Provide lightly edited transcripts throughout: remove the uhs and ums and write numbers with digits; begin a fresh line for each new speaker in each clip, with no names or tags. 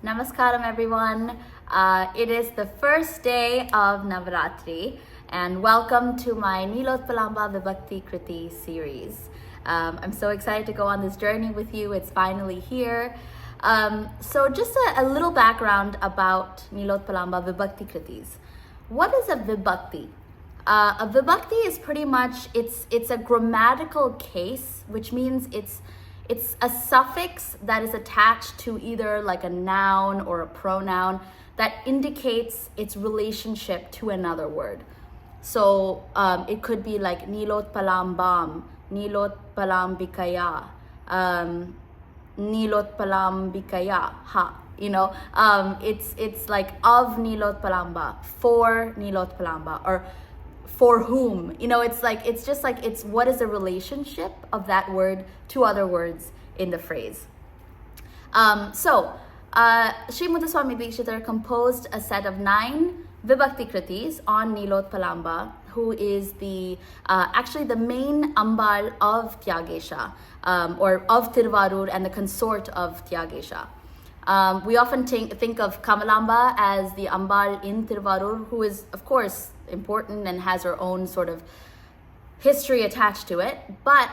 Namaskaram everyone. It is the first day of Navarathri and welcome to my Neelotpalamba Vibhakti Krithis series. I'm so excited to go on this journey with you. It's finally here. So just a little background about Neelotpalamba Vibhakti Krithis. What is a Vibhakti? A Vibhakti is pretty much, it's a grammatical case, which means it's a suffix that is attached to either like a noun or a pronoun that indicates its relationship to another word. So it could be like Neelotpalambam, Neelotpalambikaya, Neelotpalambikaya, ha. It's like of Neelotpalamba, for Neelotpalamba, or for whom. It's what is the relationship of that word to other words in the phrase. Sri Muthuswami Dikshitar composed a set of 9 Vibhakti Krithis on Neelotpalamba, who is actually the main Ambal of Thyagesha, or of Tiruvarur and the consort of Thyagesha. We often think of Kamalamba as the Ambal in Tiruvarur, who is, of course, important and has her own sort of history attached to it. But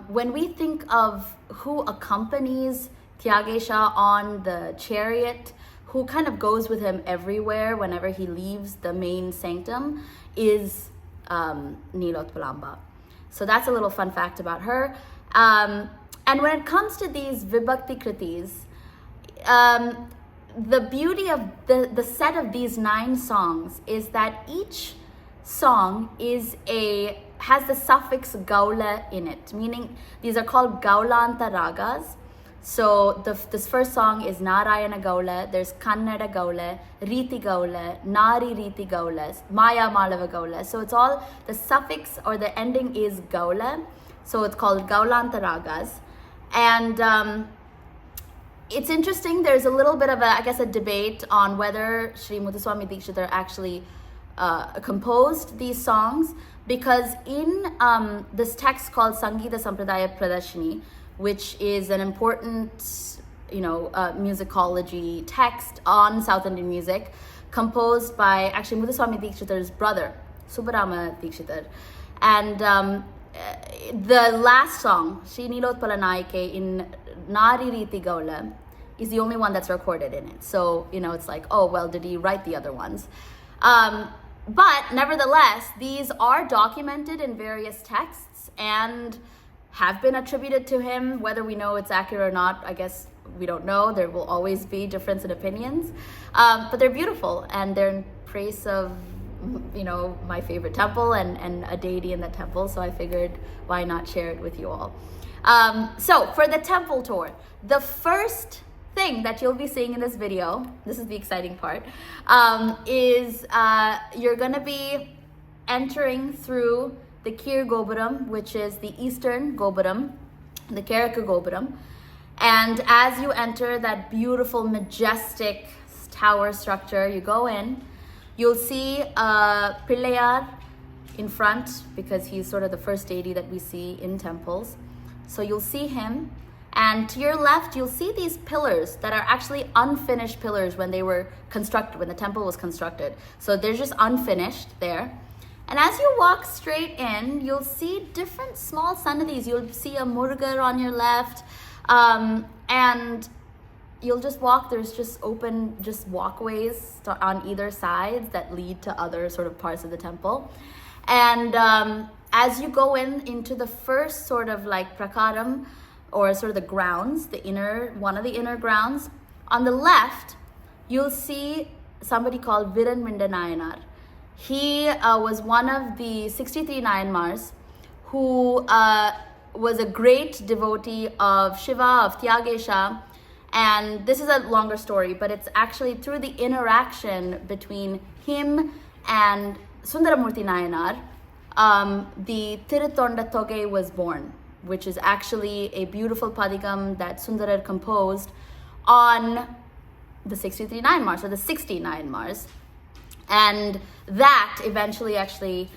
when we think of who accompanies Thyagesha on the chariot, who kind of goes with him everywhere whenever he leaves the main sanctum, is Neelotpalamba. So that's a little fun fact about her. And when it comes to these Vibhakti Krithis, the beauty of the set of these 9 songs is that each song has the suffix gaula in it, meaning these are called gaulanta ragas. So this first song is Narayanagowla, there's Kannada Gaula, Riti Gaula, Nari Riti Gaulas, Maya Malava Gaula. So it's all, the suffix or the ending is gaula. So it's called gaulanta ragas. And it's interesting, there's a little bit of a debate on whether Sri Muthuswami Dikshitar actually composed these songs, because in this text called Sangeeta Sampradaya Pradarshini, which is an important, musicology text on South Indian music, composed by actually Muthuswami Dikshitar's brother, Subbarama Dikshitar. And the last song, Shri Neelotpalanaike in Nari Riti Gaula, is the only one that's recorded in it. So, it's like, oh, well, did he write the other ones? But nevertheless, these are documented in various texts and have been attributed to him. Whether we know it's accurate or not, I guess we don't know. There will always be difference in opinions. But they're beautiful, and they're in praise of my favorite temple and a deity in that temple, so I figured why not share it with you all. So for the temple tour, the first thing that you'll be seeing in this video, this is the exciting part, is you're gonna be entering through the Kir Gopuram, which is the eastern Gopuram, the Keraka Gopuram. And as you enter that beautiful, majestic tower structure, you go in, you'll see Pillayar in front, because he's sort of the first deity that we see in temples. So you'll see him, and to your left, you'll see these pillars that are actually unfinished pillars when they were constructed, when the temple was constructed. So they're just unfinished there. And as you walk straight in, you'll see different small sannadhis. You'll see a murgar on your left, and you'll just walk. There's just open, walkways on either side that lead to other sort of parts of the temple. And as you go into the first sort of like prakaram, or sort of the grounds, one of the inner grounds, on the left, you'll see somebody called Viran Minda Nayanar. He was one of the 63 Nayanmars who was a great devotee of Shiva, of Thyagesha. And this is a longer story, but it's actually through the interaction between him and Sundaramurti Nayanar, the Tirutonda Togai was born, which is actually a beautiful padikam that Sundarar composed on the 63 Nayanmars, or the 60 Nayanmars. And that eventually actually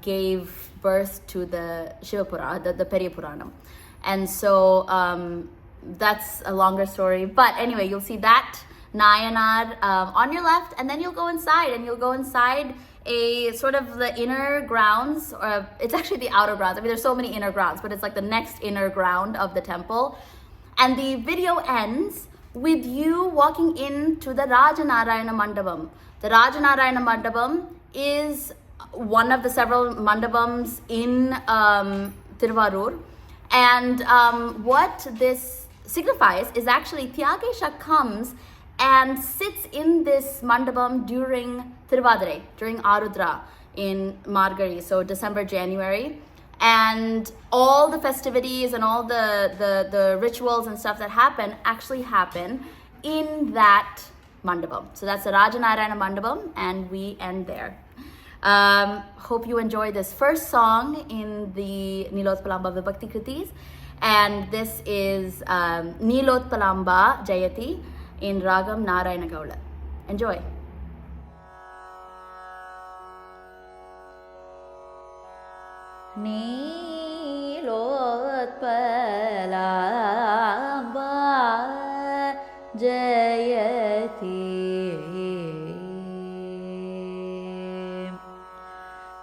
gave birth to the Shiva Purana, the Periya Puranam. And so that's a longer story. But anyway, you'll see that Nayanar on your left, and then you'll go inside, a sort of the inner grounds, or it's actually the outer grounds. I mean, there's so many inner grounds, but it's like the next inner ground of the temple. And the video ends with you walking into the Raja Narayana Mandapam. The Raja Narayana Mandapam is one of the several mandapams in Tiruvarur. And what this signifies is actually Thyagesha comes and sits in this mandapam during Tiruvadirai, during Arudra in Margari, so December, January. And all the festivities and all the rituals and stuff that actually happen in that mandapam. So that's the Raja Narayana Mandapam, and we end there. Hope you enjoy this first song in the Neelotpalamba Vibhakti Krithis. And this is Neelotpalamba Jayati in Ragam Narayanagowla. Enjoy. Neelotpalamba Jayati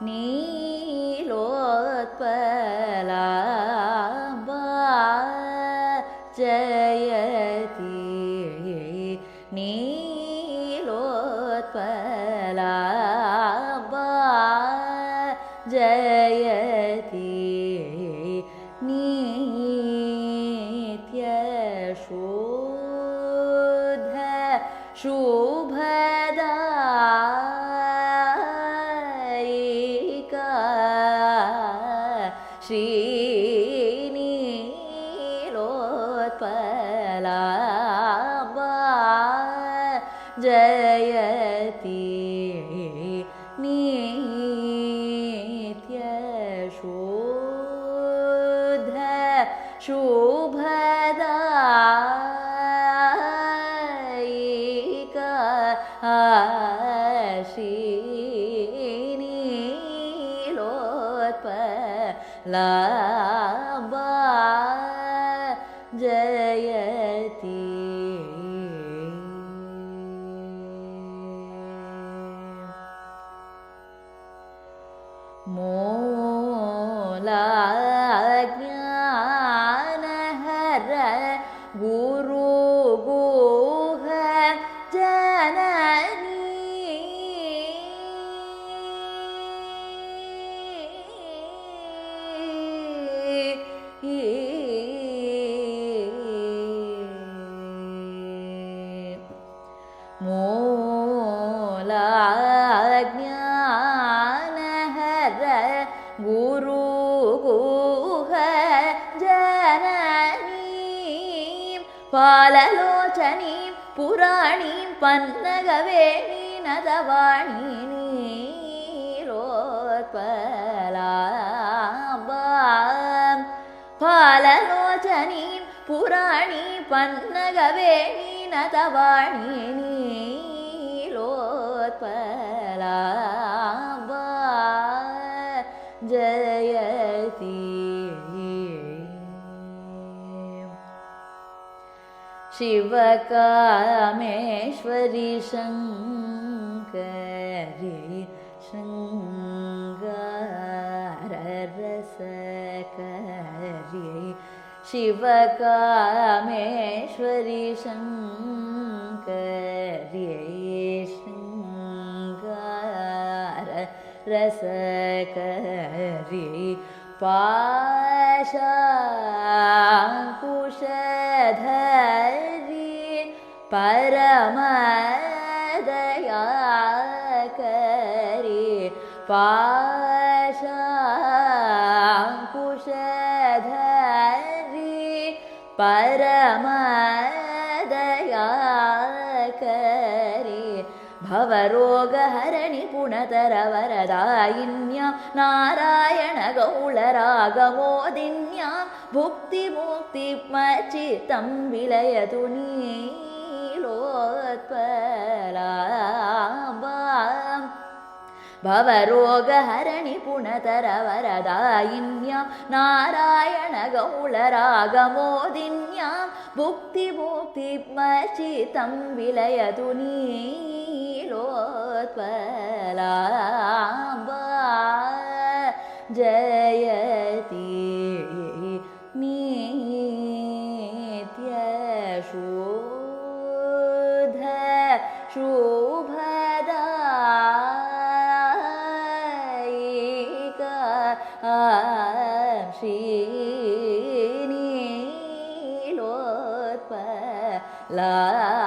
Neelotpalamba Jayati Neelotpalamba Jayati Nitya Shuddha Shubhadayika Shri Neelotpalamba Jayati Nitya Shuddha Shubhadayika Shri Neelotpalamba Jayati. Mola Jnana Hara Guru Guha Janani Mola Jnana Hara Guru Guha Janani Palalochani Purani Pannagaveni Nadavani Neelotpalamba Palalochani Purani Pannagaveni Nadavani Neelotpalamba Jayati. Shiva Kameshwari Shankari Shangara Rasakari Shiva Kameshwari Shankari Shangara Rasakari Pashankushadhari Paramadayakari Pashankushadhari Paramadayakari Bhavarogaharani Punataravaradayinyam Narayanagowla Ragamodinyam Bhukti Mukti Machitam Vilayatu Neelotpalamba भवरोगहरणि पुनतरवरदायिन्यां नारायणगौळरागमोदिन्यां भुक्तिमुक्तिमर्चितं विलयतु नीलोत्पलाम्बा जयति नित्यशुद्ध शुभदायिका श्रीनीलोत्पला